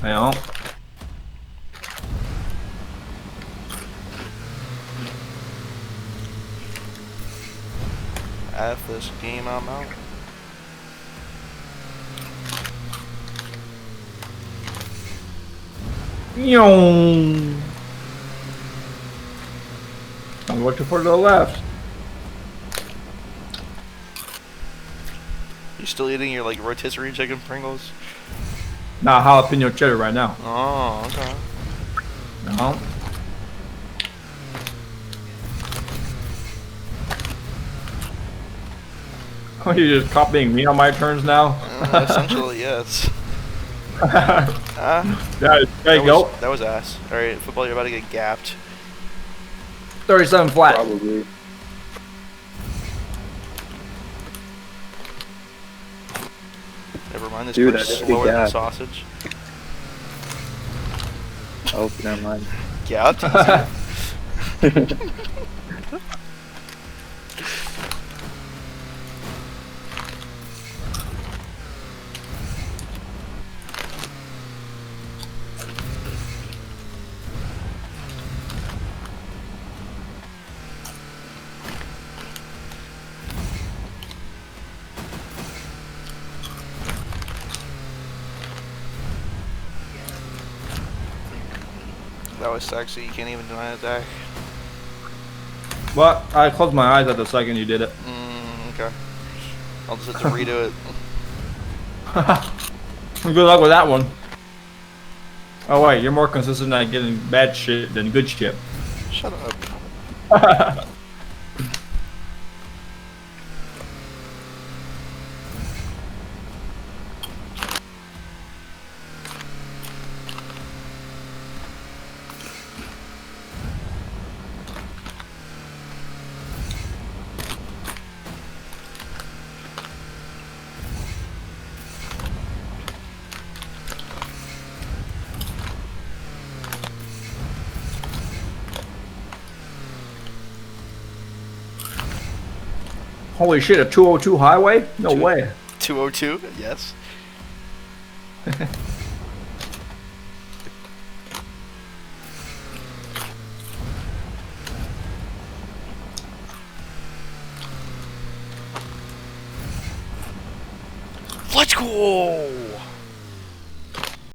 Ja. F this game, I'm out. Yoom. I'm looking for the left. You still eating your like rotisserie chicken Pringles? Nah, jalapeno cheddar right now. Oh, okay. No. Oh, you just copying me on my turns now? Essentially, yes. Yeah, there you go. That was ass. Alright, football, you're about to get gapped. 37 flat. Probably. Never mind, this Dude, goes I just slower than gapped. sausage. Oh, never mind. Gapped? That was sexy, you can't even deny it, Zach. But I closed my eyes at the second you did it. Okay. I'll just have to redo it. Good luck with that one. Oh wait, you're more consistent at getting bad shit than good shit. Shut up. Holy shit, a 202 highway? No way. 202? Yes. Let's go!